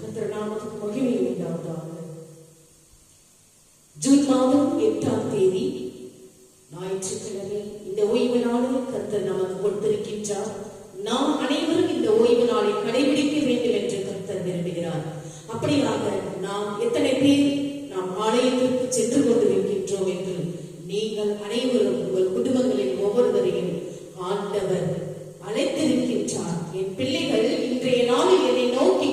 கர்த்தர் நாமத்துக்கு மகிமை உண்டாவதாக. ஜூன் மாதம் 8ஆம் தேதி ஞாயிற்றுக்கிழமை இந்த ஓய்வு நாளை கர்த்தர் நமக்கு கொடுத்திருக்கின்றார். நாம் அனைவரும் இந்த ஓய்வு நாளை கடைபிடிக்க வேண்டும் என்று கர்த்தர் விரும்புகிறார். அப்படியாக நாம் எத்தனை பேர் நாம் ஆலயத்திற்கு சென்று கொண்டிருக்கின்றோம் என்று நீங்கள் அனைவரும் உங்கள் குடும்பங்களில் ஒவ்வொருவரையும் ஆண்டவர் அழைத்திருக்கின்றார். என் பிள்ளைகள் இன்றைய நாளில் என்னை நோக்கி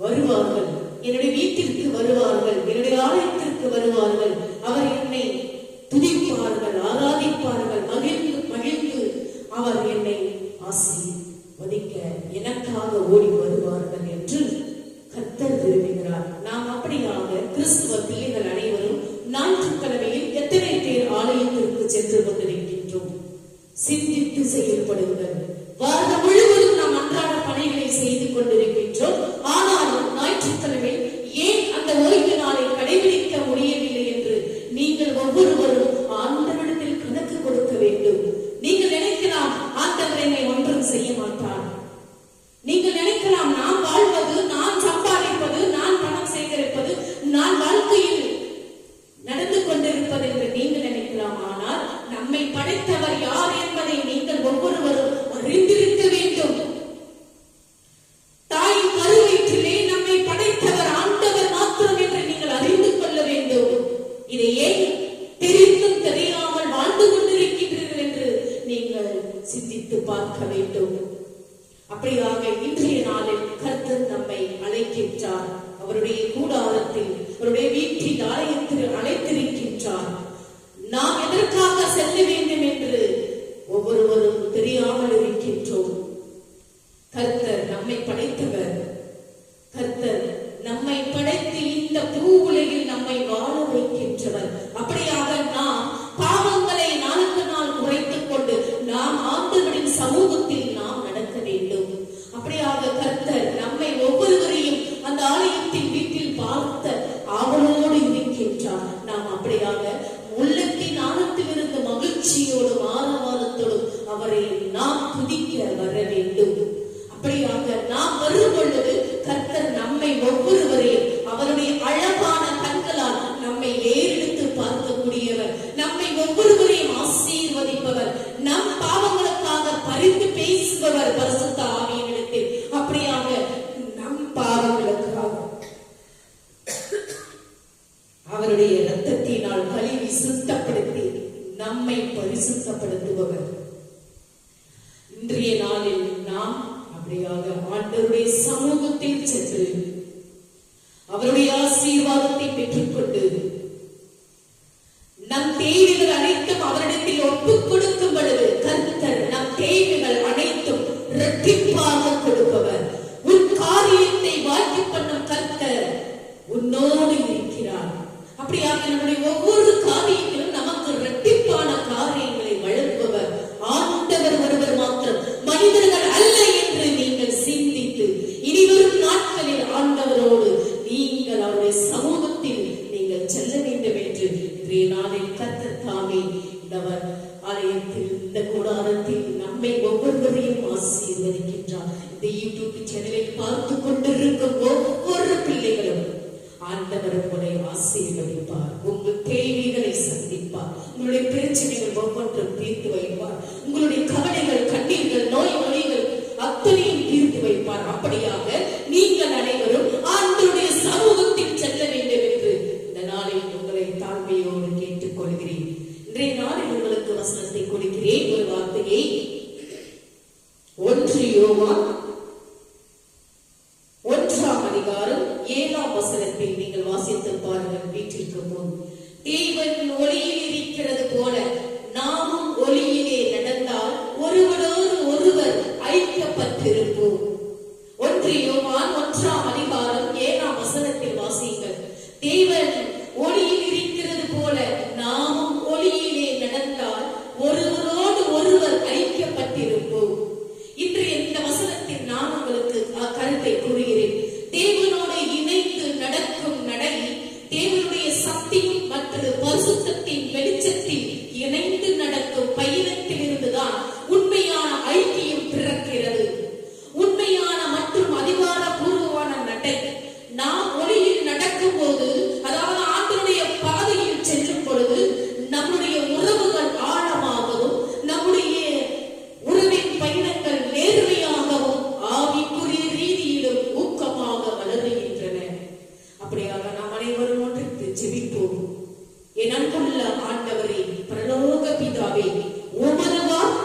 வருவார்கள், என்னுடைய வீட்டிற்கு வருவார்கள், என்னுடைய ஆலயத்திற்கு வருவார்கள், அவர் என்னை துதிப்பார்கள், ஆராதிப்பார்கள், மகிழ்ந்து அவர் என்னை ஆசீர்வதிக்க எனக்காக ஓடி வருவார்கள் என்று கர்த்தர் விரும்புகிறார். நாம் அப்படியாக கிறிஸ்துவ பிள்ளைகள் அனைவரும் ஞாயிற்றுக்கிழமையில் எத்தனை பேர் ஆலயத்திற்கு சென்று கொண்டிருக்கின்றோம்? சிந்தித்து செயல்படுங்கள். வாரம் முழுவதும் நாம் அன்றாட பணிகளை செய்து கொண்டிருக்கின்றோம். ஆனாலும் ஞாயிற்றுக்கிழமை ஏன் அந்த ஓய்வு நாளை கடைபிடிக்க முடியவில்லை என்று நீங்கள் ஒவ்வொருவரும் ஆண்டவரிடத்தில் கணக்கு கொடுக்க வேண்டும். நீங்கள் நினைக்கலாம் ஆண்டவர் என்னை ஒன்றும் செய்ய மாட்டார். நீங்கள் நினைக்கலாம் நான் வாழ்வது, நான் சம்பாதிப்பது, நான் பணம் சேகரிப்பது, நான் வாழ்க்கையில் நடந்து கொண்டிருப்பது என்று நீங்கள் நினைக்கலாம். ஆனால் நம்மை படைத்தவர் யார் என்பதை நீங்கள் ஒவ்வொருவரும் அறிந்திருக்க வேண்டும். தாய் கருவயிற்றிலே நம்மை படைத்தவர் ஆண்டவர் மாத்திரம் என்று நீங்கள் அறிந்து கொள்ள வேண்டும். இதை ஏன் தெரிந்தும் தெரியாமல் வாழ்ந்து கொண்டிருக்கின்றீர்கள் என்று நீங்கள் சிந்தித்து பார்க்க வேண்டும். அப்படியாக இன்றைய நாளில் கர்த்தர் நம்மை அழைக்கின்றார். அவருடைய கூடாரத்தில், அவருடைய வீட்டில், ஆலயத்தில் அழைத்திருக்கின்றார். நாம் எதற்காக செல்ல வேண்டும் என்று ஒவ்வொருவரும் தெரியாமல் இருக்கின்றோம். கர்த்தர் நம்மை படைத்தவர். கர்த்தர் நம்மை படைத்து இந்த பூ உலகில் நம்மை வாழ வைக்கின்றவர். அப்படியாக நாம் பாவங்களை நாளுக்கு நாள் குறைத்துக் கொண்டு நாம் ஆண்டவரின் சமூகத்தில் நாம் நடக்க வேண்டும். அப்படியாக கர்த்தர் நம்மை ஒவ்வொருவரையும் அந்த ஆலயத்தின் வீட்டில் பார்த்த ஆவலோடு இருக்கின்றார். நாம் அப்படியாக உள்ளத்தின் ஆழத்திலிருந்து மகிழ்ச்சியோடும் ஆரவாரத்தோடும் அவரை நாம் துதிக்க வர வேண்டும். அப்படியாக நாம் வரும் பொழுது கர்த்தர் நம்மை ஒவ்வொருவரையும் அவருடைய அழகான கண்களால் நம்மை ஏறெடுத்து பார்க்கக்கூடியவர், நம்மை ஒவ்வொருவரையும் ஆசீர்வதிப்பவர், நம் பாவங்களுக்காக பரிந்து பேசுபவர் பரிசுத்த ஆவியினிடத்தில். அப்படியாக நம் பாவங்களுக்காக அவருடைய இரத்தத்தினால் கழுவி சுத்தப்படுத்தி நம்மை பரிசுத்தப்படுத்துபவர். இன்றைய நாளில் நாம் அப்படியாக ஆண்டவருடைய சமூகத்தில் சென்று அவருடைய ஆசீர்வாதத்தை பெற்றுக்கொண்டு நம் தேவைகள் அனைத்தும் அவரிடத்தில் ஒப்புக் கொடுக்கும் பொழுது கர்த்தர் நம் தேவைகள் அனைத்தும் இரட்டிப்பாக கொடுப்பவர். உன் காரியத்தை வாய்ப்பு பண்ணும் கர்த்தர் உன்னோடு இருக்கிறார். அப்படியாக நம்முடைய ஒவ்வொரு காரியத்திலும் நமக்கு இரட்டிப்பான காரியங்களை வழங்குபவர் ஆண்டவர் ஒருவர் மாத்திரம், மனிதர்கள் அல்ல என்று நீங்கள் சிந்தித்து இனிவரும் நாட்களில் ஆண்டவரோடு நீங்கள் அவருடைய சமூகத்தில் நீங்கள் செல்ல வேண்டும் என்று இன்றைய நாளில் கர்த்தர் தாமே இந்த ஆலயத்தில், இந்த கூடாரத்தில் நம்மை ஒவ்வொருவரையும் ஆசீர்வதிக்கின்றார். இந்த யூடியூப் சேனலில் பார்த்து கொண்டிருக்கும் ஒவ்வொரு பிள்ளைகளும் ஆண்டவர் உங்களை ஆசீர்வதிப்பார். உங்கள் தேவைகளை சந்திப்பார். உங்களுடைய பிரச்சனைகள் ஒவ்வொன்றும் தீர்த்து வைப்பார். உங்களுடைய கவலைகள், கண்ணீர்கள், நோய் நொடிகள் அத்தனையும் தீர்த்து வைப்பார். அப்படியாக நீங்கள் அனைவரும் ஆண்டவருடைய சமூகத்தில் செல்ல வேண்டும் என்று இந்த நாளில் உங்களை தாழ்மையோடு கேட்டுக் கொள்கிறேன். இன்றைய நாளில் உங்களுக்கு வசனத்தை கொடுக்கிறேன். ஒரு வார்த்தையை 1 யோவான் 1ஆம் அதிகாரம் 7ஆம் வசனத்தில் நீங்கள் வாசித்து பாருங்கள். வீட்டிற்கு போகும் தேவன் ஒளியில் இருக்கிறது போல நாமும் ஒளியிலே நடந்தால் ஒருவரோடு ஒருவர் ஐக்கியப்பட்டிருப்போம். 1 யோவான் 1ஆம் அதிகாரம் 7ஆம் வசனத்தில் வாசியுங்கள். தேவன் ஒளியில் இருக்கிறது போல நாமும் ஒளியிலே நடந்தால் ஒருவரோடு ஒருவர் ஐக்கியப்பட்டிருப்போம். இன்று இந்த வசனத்தின்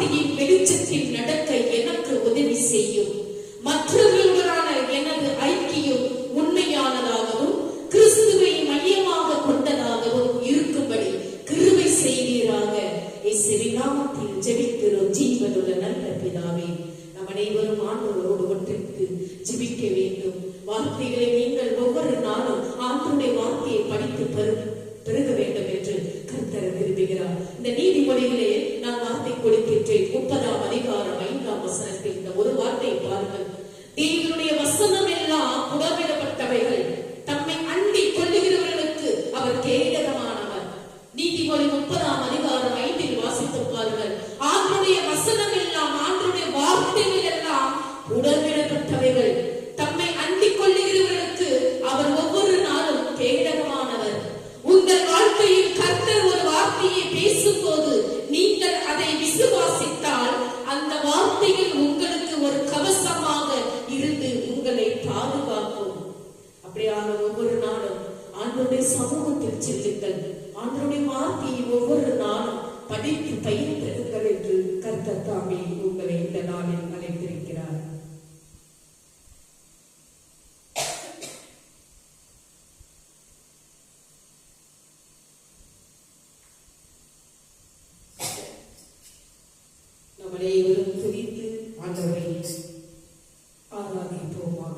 வார்த்தையின் வெளிச்சத்தில் நடக்க எனக்கு உதவி செய்யும். மற்றவர்களுடனான எனது ஐக்கியம் உண்மையானதாகவும் கிறிஸ்துவை மையமாக கொண்டதாகவும் இருக்கும்படி கிருபை செய்வீராக. இயேசுவின் நாமத்தில் ஜெபிக்கிறோம் ஜீவனுள்ள நல்ல பிதாவே. நம் அனைவரும் ஆண்டவரோடு ஒன்றித்து ஜெபிக்க வேண்டும். வார்த்தைகளை நீங்கள் ஒவ்வொரு நாளும் ஆண்டவருடைய வார்த்தையை படித்து பெருக வேண்டும் என்று கர்த்தர் விரும்புகிறார். இந்த நீதிமொழிகளே நான் வார்த்தை கொடுக்கின்றேன். 30ஆம் அதிகாரம் 5ஆம் வசனத்தில் இந்த ஒரு வார்த்தையை பாருங்கள். தேவனுடைய வசனம் எல்லாம் புடமிடப்பட்டவைகள், தம்மை அண்டி கொள்ளுகிறவர்களுக்கு அவர் கேடகமானவர். நீதிமொழி 30ஆம் அதிகாரம் 5இல் வாசித்து பாருங்கள். ஆண்டவருடைய வசனம் எல்லாம், ஆண்டவருடைய வார்த்தைகள் எல்லாம் புடமிடப்பட்டவைகள், தம்மை அண்டி கொள்ளுகிறவர்களுக்கு அவர் ஒவ்வொரு நாளும் கேடகமானவர். உங்கள் வாழ்க்கையில் கர்த்தர் ஒரு வார்த்தையை பேசும்போது நீங்கள் அதை விசுவாசித்தால் அந்த வார்த்தைகள் உங்களுக்கு ஒரு கவசமாக இருந்து உங்களை பாதுகாக்கும். அப்படியான ஒவ்வொரு நாளும் ஆண்டவருடைய சமூகத்தில் செல்லுங்கள். ஆண்டவருடைய வார்த்தையை ஒவ்வொரு நாளும் படித்து பயிர்த்தெடுங்கள் என்று கர்த்தர் தாமே உங்களை இந்த நாளில் அழைத்திருக்கிறார். அனைவரும் துதித்து ஆண்டவரை ஆராதிப்போமாக.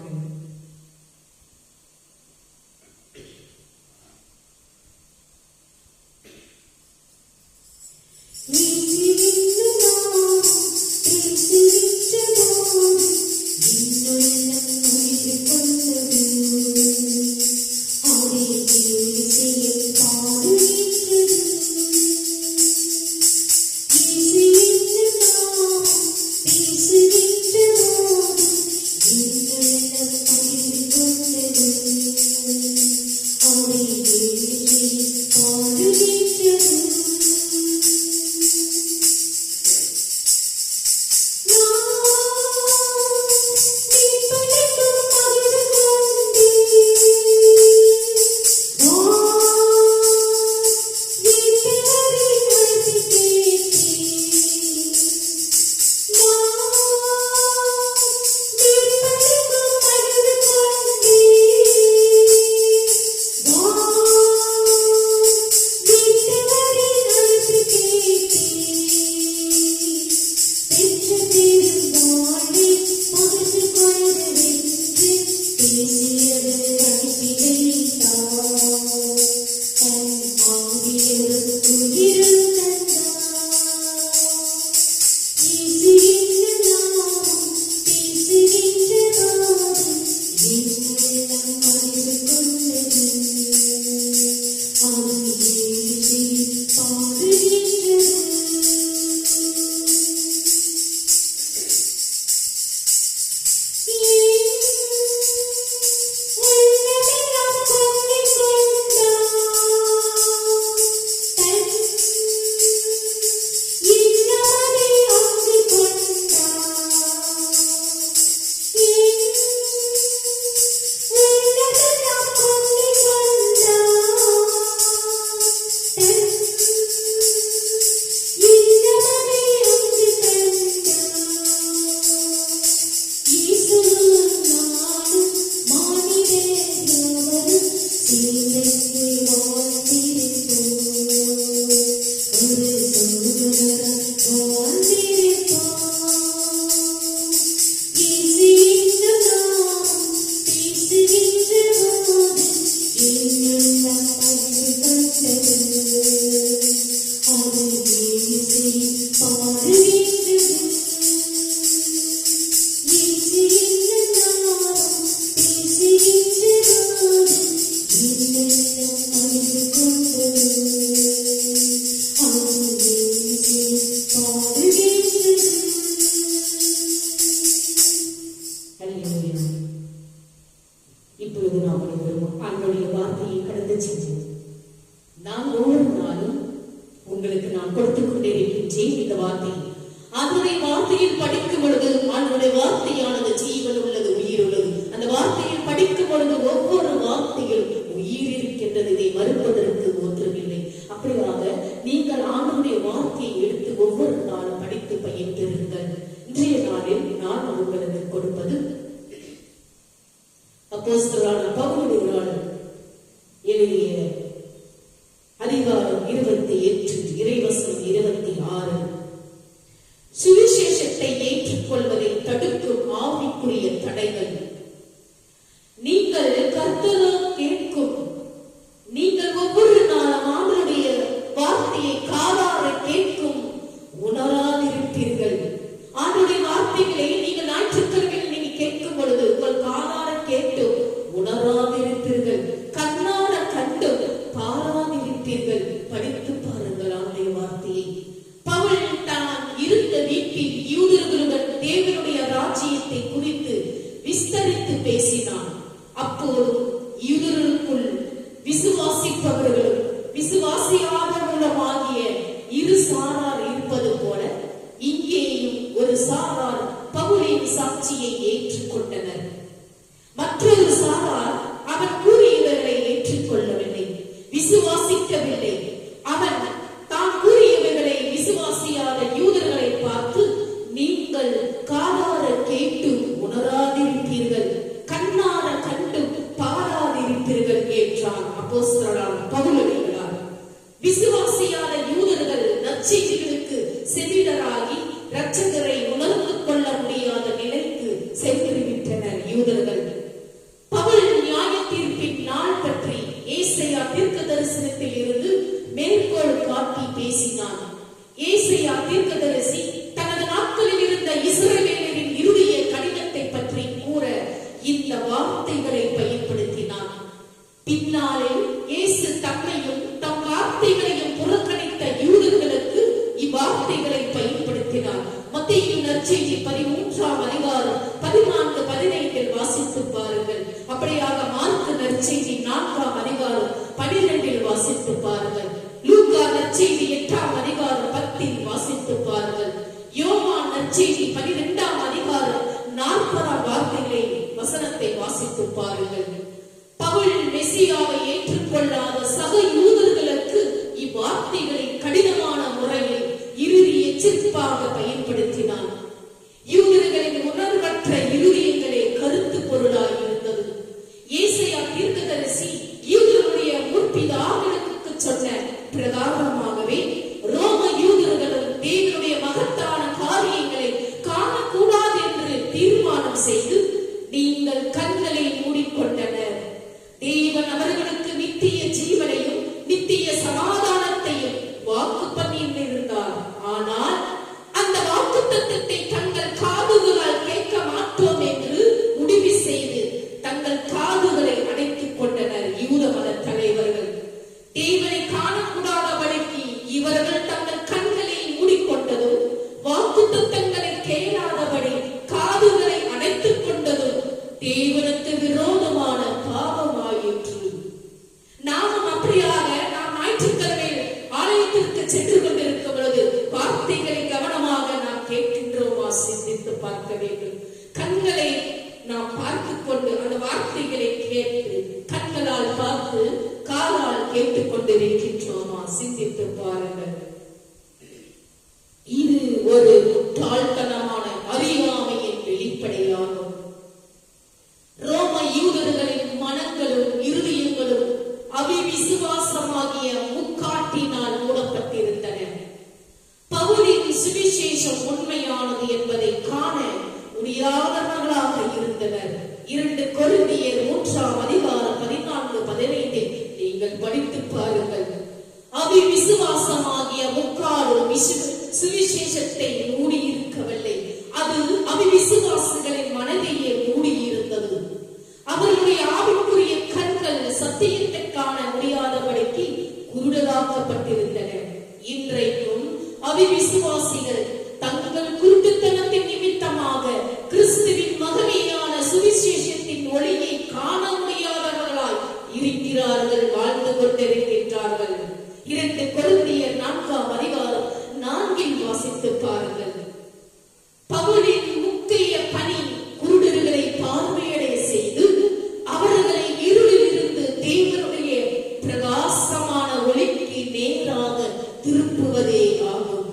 இப்பொழுது நாம் ஆண்டவருடைய வார்த்தையை கடந்து சென்றோம். நான் ஒவ்வொரு நாளும் உங்களுக்கு நான் கொடுத்துக் கொண்டே இருக்கின்றேன் இந்த வார்த்தை. ஆண்டவருடைய வார்த்தையில் படிக்கும் பொழுது ஆண்டவருடைய வார்த்தையானது ஜீவன் உள்ளது, உயிர் உள்ளது. அந்த வார்த்தையில் படிக்கும் பொழுது ஒவ்வொரு வார்த்தையிலும் உயிர் இருக்கின்றது. இதை மறுப்பதற்கு ஒன்றுமில்லை. அப்படியாக நீங்கள் ஆண்டவருடைய வார்த்தையை எடுத்து ஒவ்வொரு நாளும் படித்து ஏற்றிருங்கள். இன்றைய நாளில் நான் உங்களுக்கு கொடுப்பது அப்போஸ்தலனான பவுல் எழுதிய அதிகாரம் 28 இறைவசனம் 26. சுவிசேஷத்தை ஏற்றுக்கொள்வதை தடுக்கும் ஆவிக்குரிய தடைகள். நீங்கள் கர்த்தரால் கேட்கும், நீங்கள் ஒவ்வொரு நாளும் ஆண்டவருடைய வார்த்தையை காதார கேட்கும் உணராதிருப்பீர்கள். ஆண்டவருடைய வார்த்தைகளை நீங்கள் ஞாயிற்றுக்கிழமையில் நீங்க கேட்கும் பொழுது உங்கள் காதார கேட்டு உணராதிருப்பீர்கள், கண்ணார கண்டு பாராதிருப்பீர்கள். படித்து பாருங்கள் ஆண்டவருடைய வார்த்தையை. பவுல் தான் இருந்த வீட்டில் யூதர்களுடன் தேவனுடைய ராஜ்யத்தை குறித்து விஸ்தரித்து பேசினான். அப்போது யூதர்களுக்குள் விசுவாசிப்பவர்களும் விசுவாசியாதவர்களும் ஆகிய இரு சாரார் இருப்பது போல இங்கேயும் ஒரு சாரார் பவுலின் சாட்சியை ஏற்றுக்கொண்டனர். மற்றொரு சாரார் அவன் கூறியவர்களை ஏற்றுக்கொள்ளவில்லை, விசுவாசிக்கவில்லை. அவன் தான் கூறியவர்களை விசுவாசியாத யூதர்களை பார்த்து, நீங்கள் காதார கேட்டு உணராதிருப்பீர்கள், கண்ணார கண்டு பாராதிருப்பீர்கள் என்றான் அப்போஸ்தலனான பவுல். விசுவாசியாத யூதர்கள் நற்செய்திகளுக்கு செவிடராகி இரட்சகரை உணர்ந்து கொள்ள முடியாத நிலைக்கு சென்றுவிட்டனர் யூதர்கள். பவுல் நியாய தீர்ப்பின் நாள் பற்றி ஏசாயா தீர்க்க தரிசனத்தில் இருந்து மேற்கோள் காட்டி பேசினான். ஏசாயா தீர்க்கதரிசி தனது நாட்களில் இருந்த இஸ்ரவேலரின் இருதய கடினத்தை பற்றி கூற இந்த வார்த்தைகளை பயன்படுத்தினான். பின்னாலே இயேசு தம்மையும் தம் வார்த்தைகளையும் புறக்கணித்த யூதர்களுக்கு இவ்வார்த்தைகளை பயன்படுத்தினார். மத்தேயு நற்செய்தி 13ஆம் அதிகாரம் 14-15 வாசித்து பாருங்கள். அப்படியாக மார்க்கு நற்செய்தி 4ஆம் அதிகாரம் 12 வாசித்து பாருங்கள். லூக்கா நற்செய்தி 8ஆம் அதிகாரம் 10 வாசித்து பாருங்கள். யோவான் நற்செய்தி 12ஆம் அதிகாரம் 40ஆம் வார்த்தைகளை வசனத்தை வாசித்து பாருங்கள். பவுல் மெசியாவை ஏற்றுக்கொள்ளாத சக யூதர்களுக்கு இவ்வார்த்தைகளை கடினமான முறையில் இறுதி எச்சரிப்பாக பயன்படுத்தினான். யூதர்களின் உணர்வற்ற இருதயங்களே கருத்து பொருளாய் இருந்தது. ஏசாயா தீர்க்கதரிசி யூதருடைய முற்பிதாக்களுக்கு சொன்ன பிரகாரமாகவே ரோம யூதர்களும் தேவனுடைய மகத்தான காரியங்களை காணக்கூடாது என்று தீர்மானம் செய்து நீங்கள் கண்களை மூடிக்கொண்டனர். தேவன் அவர்களுக்கு நித்திய ஜீவனையும் நித்திய சமாதானத்தையும் வாக்கு பண்ணியிருந்தார். ஆனால் அந்த வாக்குத்தத்தத்தை தங்கள் காதுகளால் கேட்க மாட்டோம் என்று முடிவு செய்து தங்கள் காதுகளை அடைத்துக் கொண்டனர் யூத மத தலைவர்கள். தேவனை காணக்கூடாதபடிக்கு இவர்கள் தங்கள் கண்களை மூடிக்கொண்டதும் வாக்குத்தத்தங்களை கேளாதபடி காதுகளை அடைத்துக் கொண்டதும் தேவனுக்கு விரோதமான பாவமாயிற்று. நாமும் அப்படியாக நாம் ஞாயிற்றுக்கிழமையில் ஆலயத்திற்கு சென்று கொண்டிருக்கும் பொழுது வார்த்தைகளை கவனமாக நாம் கேட்கின்றோமா? சிந்தித்து பார்க்க வேண்டும். கண்களை நாம் பார்த்துக் கொண்டு அந்த வார்த்தைகளை கேட்டு கண்களால் பார்த்து காலால் கேட்டுக் கொண்டிருக்கின்றோமா? சிந்தித்து பாருங்கள். இது ஒரு முட்டாள்தனமான அறியாமையின் வெளிப்படையாகும். ரோம யூதர்களின் மனங்களும் இருதயங்களும் அவிவிசுவாசமாகிய முக்காட்டினால் மூடப்பட்டிருந்தன. பவுலின் சுவிசேஷம் உண்மையானது என்பதை காண முடியாதவர்களாக இருந்தனர். 2 கொரிந்தியர் 3ஆம் அதிகாரம் 14-15 நீங்கள் படித்து பாருங்கள். அவிவிசுவாசமாகிய முக்காடும் சுவிசேஷத்தை மூடியிருக்கவில்லை, அது அவிவிசுவாசிகளின் மனதையே மூடியிருந்தது. அவர்களுடைய ஆவிக்குரிய கண்கள் சத்தியத்தை காண முடியாதபடிக்கு குருடராக்கப்பட்டிருந்தன. இன்றைக்கும் அவிவிசுவாசிகள் தங்கள் குருட்டுத்தனத்தின் நிமித்தமாக கிறிஸ்துவின் மகிமையான சுவிசேஷத்தின் ஒளியை காண முடியாதவர்களாய் இருக்கிறார்கள், வாழ்ந்து கொண்டிருக்கின்றார்கள். 2 கொரிந்தியர் 4ஆம் அதிகாரம் 4 வாசித்து பாருங்கள். பவுலின் முக்கிய பணி குருடர்களை பார்வையடைய செய்து அவர்களை இருளில் இருந்து தேவனுடைய பிரகாசமான ஒளிக்கு நேராக திருப்புவதே ஆகும்.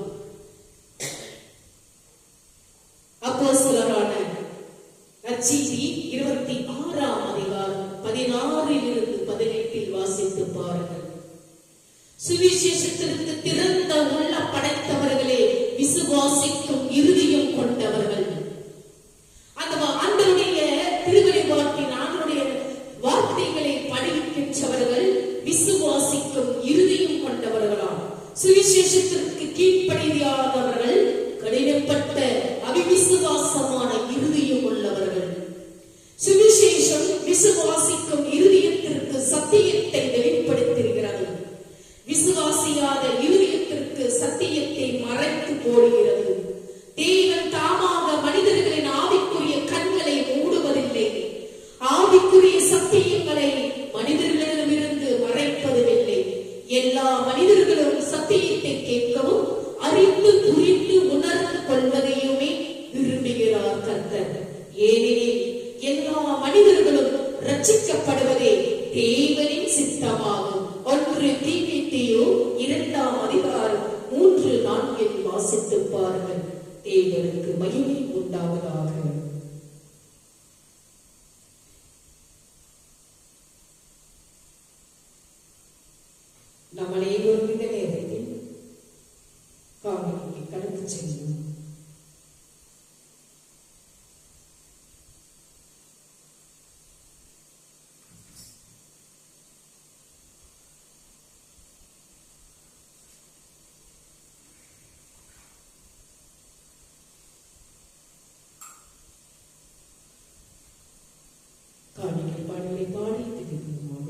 நற்செய்தி 26ஆம் அதிகாரம் 16 18 வாசித்து பாருங்கள். சுவிசேஷத்திற்கு திறந்த உள்ள படைத்தவர்களே, விசுவாசிக்கும் இருதயம் கொண்டவர்கள். அந்த ஆண்டவருடைய திருவழிபாட்டின் ஆண்டவருடைய வார்த்தைகளை படிக்கின்றவர்கள் விசுவாசிக்கும் இருதயம் கொண்டவர்களாம். சுவிசேஷத்திற்கு கீழ்ப்படியாதவர்கள் கடினப்பட்ட அவிசுவாசமான இருதயம் உள்ளவர்கள். சுவிசேஷம் விசுவாசிக்கும் இருதயத்திற்கு சத்தியத்தை வெளிப்படுத்துகிறது. விசுவாசியாத இருதயத்திற்கு சத்தியத்தை மறைத்து போடுகிறது. தேவன் தாமாக மனிதர்களின் ஆவிக்குரிய கண்களை மூடுவதில்லை. ஆவிக்குரிய சத்தியங்களை மனிதர்களிடமிருந்து மறைப்பதில்லை. எல்லா மனிதர்களும் சத்தியத்தை கேட்கவும் அறிந்து புரிந்து உணர்ந்து கொள்வதையுமே விரும்புகிறார் கர்த்தர். ஏனெனில் எல்லா மனிதர்களும் ரட்சிக்கப்படுவதே தேவனின் சித்தமாகும். 1 தீமோத்தேயு 2ஆம் அதிகாரம் 3-4 வாசித்து பாருங்கள். தேவனுக்கு மகிமை உண்டாவதாக. நம் அனைவரும் இந்த நேரத்தில் காவிரிக்கு கடந்து செல்வோம். காவிரிகள் பாடலை பாடி திகழ்வோமாக.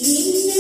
In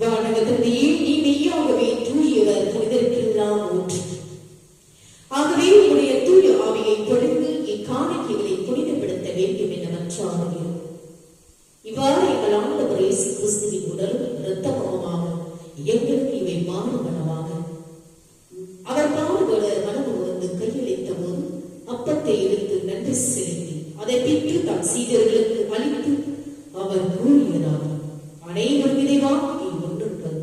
வானகத்திலேயே நீ மெய்யாகவே தூயவர், புனிதருக்கெல்லாம் ஊற்று. ஆகவே உடைய தூய ஆவியை பொழிந்து இக்காணிக்கைகளை புனிதப்படுத்த வேண்டும் என மன்றாடுகிறோம். இவ்வாறு எங்கள் ஆண்டவர் இயேசு கிறிஸ்துவின் உடலும் இரத்தமுமாக எங்களுக்கு இவை மாறுபனவாக. அவர் பாடுபட மனது உணர்ந்து கையளித்த போது அப்பத்தை எடுத்து நன்றி செலுத்தி அதை பெற்று தம் சீடர்களுக்கு அளித்து அவர் கூறியதாக, அனைவரும் இதை வாங்கி ஒன்றுங்கள்,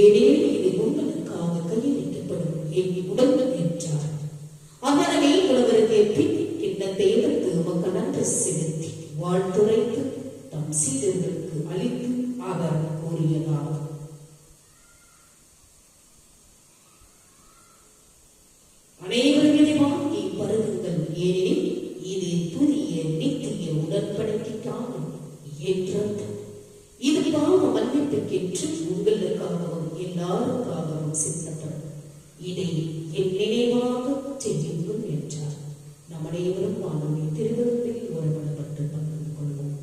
ஏனெனில் இது உங்களுக்காக கையளிக்கப்படும் என் உடல் என்றார். அவனவே உலகருக்கு பின் கிண்ணத்தை எடுத்து உமக்கு நன்றி செலுத்தி வாழ்த்துரைத்து தம் சீடர்களுக்கு அளித்து அவர் கூறியதாக, அனைவரும் இதை வாங்கி பருகுங்கள், ஏனெனில் இது புதிய நித்திய உடன்படிக்கைக்கான என்றார். இது பாவ மன்னிப்புக்கென்று உங்களுக்காகவும் எல்லாருக்காகவும் சித்தப்படும். இதை என் நினைவாக செய்யுங்கள் என்றார். நம் அனைவரும் வானொலி திருவிழத்தில் ஒருபடப்பட்டு பகிர்ந்து கொள்வோம்.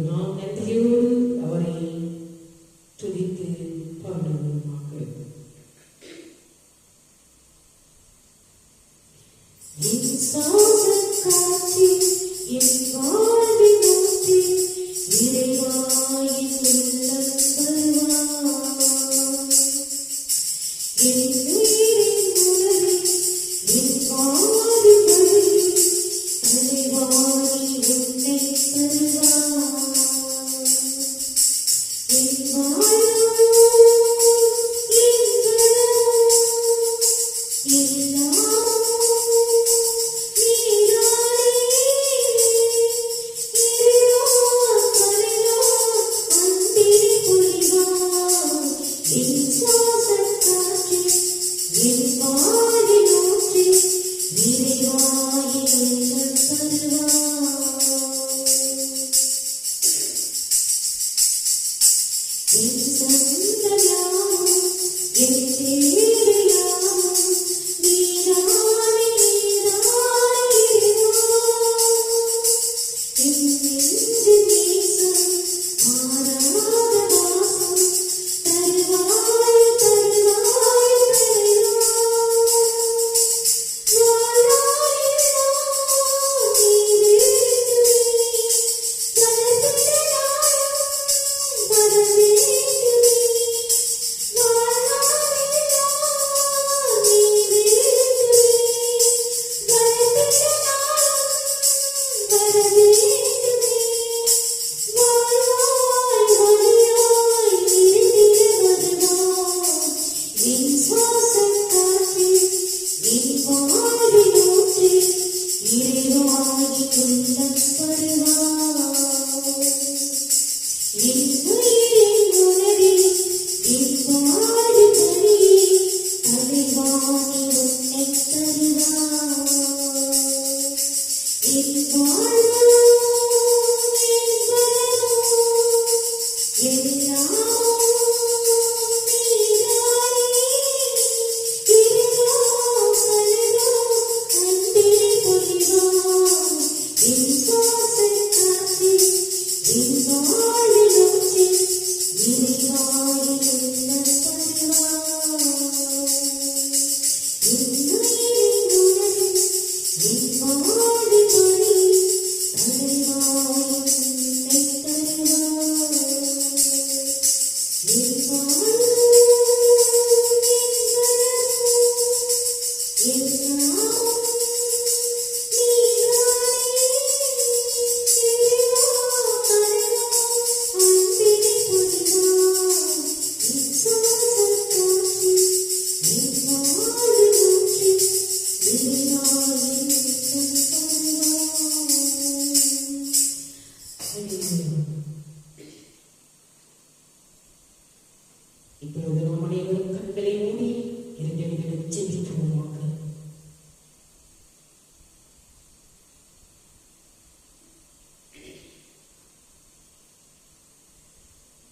நாம் நன்றியோடு அவரை துதித்து பாடுவோமாக. உன்னை தருவார்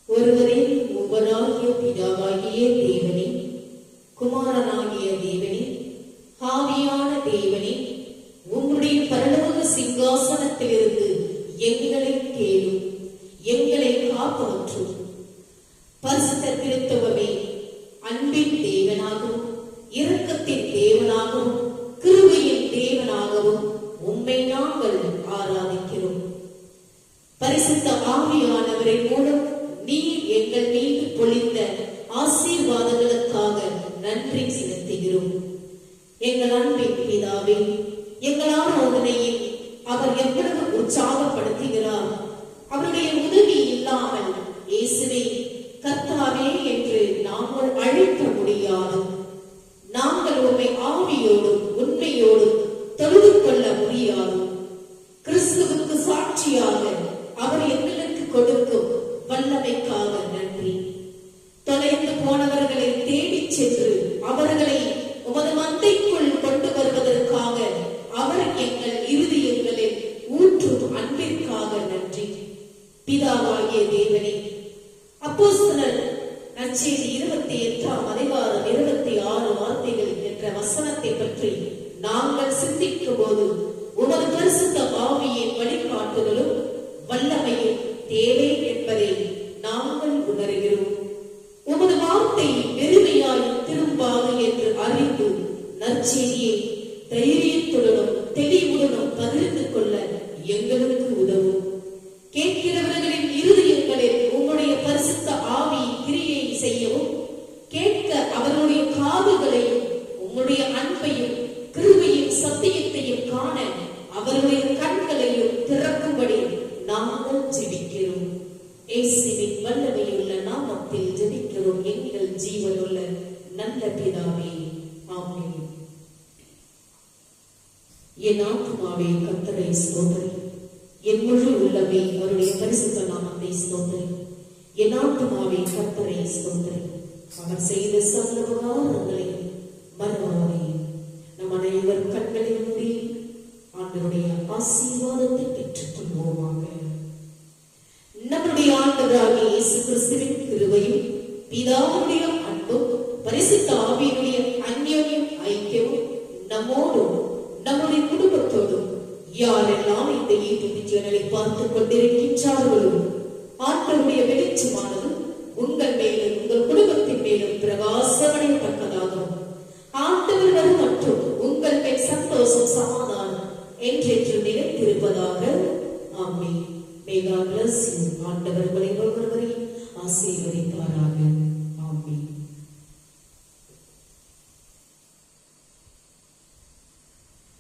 ஒருவரே ஒவ்வொருவராகிய பிதாவாகிய தேவனே, குமாரனாகிய தேவனே, ஆவியான தேவனே, உம்முடைய பரலோக சிங்காசனத்திலிருந்து எங்களை கேளும், எங்களை காப்பாற்றும். பரிசுத்த திருத்துவமே, அன்பின் தேவனாகவும் இரக்கத்தின் தேவனாகவும் கிருபையின் தேவனாகவும் உம்மை நாங்கள் ஆராதிக்கிறோம். பரிசுத்த ஆவியானவரின் மூலம் நீர் எங்கள் மீது பொழிந்த ஆசீர்வாதங்களுக்காக நன்றி செலுத்துகிறோம். எங்கள் அன்பின் பிதாவே, எங்கள் ஆராதனையில் அவர் எவ்வளவு உற்சாகப்படுத்துகிறார். அவருடைய உதவி இல்லாமல் இயேசுவே கர்த்தாவே என்று நாங்கள் அழைக்க முடியாது. நாங்கள் உம்மை ஆவியோடும் உண்மையோடும் தொழுது கொள்ள முடியாது. கிறிஸ்துவுக்கு சாட்சியாக அவர் எங்களுக்கு கொடுக்கும் வல்லமைக்காக நன்றி. தொலைந்து போனவர்களை தேடிச் சென்று அவர்களை உமது மந்தைக்குள் கொண்டு வருவதற்காக அவர் எங்கள் இருதயங்களில் ஊற்றும் அன்பிற்காக நன்றி. பிதாவாகிய தேவனே, அப்போஸ்தலர் நற்செய்தி 28ஆம் அதிகாரம் 26 வார்த்தைகள் என்ற வசனத்தை பற்றி நாங்கள் சிந்திக்கும் போது உமது பரிசுத்த ஆவியின் வழிகாட்டுதலும் வல்லமையும் தேவை என்பதை நாங்கள் உணர்கிறோம். உமது வார்த்தை வெறுமையாய் திரும்பாது என்று அறிந்து நற்செய்தியை தைரியத்துடனும் தெளிவுடனும் பகிர்ந்து கொள்ள எங்களுக்கு உதவும். கேட்கிறவர்களின் இருதயங்களில் உம்முடைய பரிசுத்த ஆவி கிரியை செய்யவும், கேட்க அவர்களுடைய காதுகளையும் உம்முடைய அன்பையும் கிருபையும் சத்தியத்தையும் காண அவருடைய கண்களையும் திறக்கும்படி நாங்கள் ஜெபிக்கிறோம். இயேசுவின் வல்லமையுள்ள நாமத்தில் ஜெபிக்கிறோம் எங்கள் ஜீவனுள்ள நல்ல பிதாவே, ஆமென். என் ஆத்துமாவே கர்த்தரை ஸ்தோத்திரி, என் முழு உள்ளமே அவருடைய பரிசுத்த நாமத்தை ஸ்தோத்திரி. என் ஆத்துமாவே கர்த்தரை ஸ்தோத்திரி, அவர் செய்த சகல உபகாரங்களை மறவாதே. நம் அனைவர் கண்களை மூடி ஆண்டவருடைய ஆசீர்வாதத்தை பெற்றுக் கொள்வோமாக. நம்முடைய ஆண்டவராகிய இயேசு கிறிஸ்துவின் கிருபையும் பிதாவுடைய அன்பும் பரிசுத்த ஆவியினுடைய அந்யோன்யம் ஐக்கியமும் நம்மோடும் நம்முடைய குடும்பத்தோடும் யாரெல்லாம் இந்த யூடியூப் சேனலை பார்த்துக் கொண்டிருக்கின்றார்களோ ஆண்டவருடைய வெளிச்சமானது உங்கள் மேலும் உங்கள் குடும்பத்தின் மேலும் பிரகாசமடையத்தக்கதாகும். ஆண்டவர் வரும் மற்றும் உங்கள் மேல் சந்தோஷம் சமாதானம் என்றென்று நிலைத்திருப்பதாக. ஆமென். May God bless you. ஆண்டவர் உங்களை ஒவ்வொருவரையும் ஆசீர்வதிப்பாராக.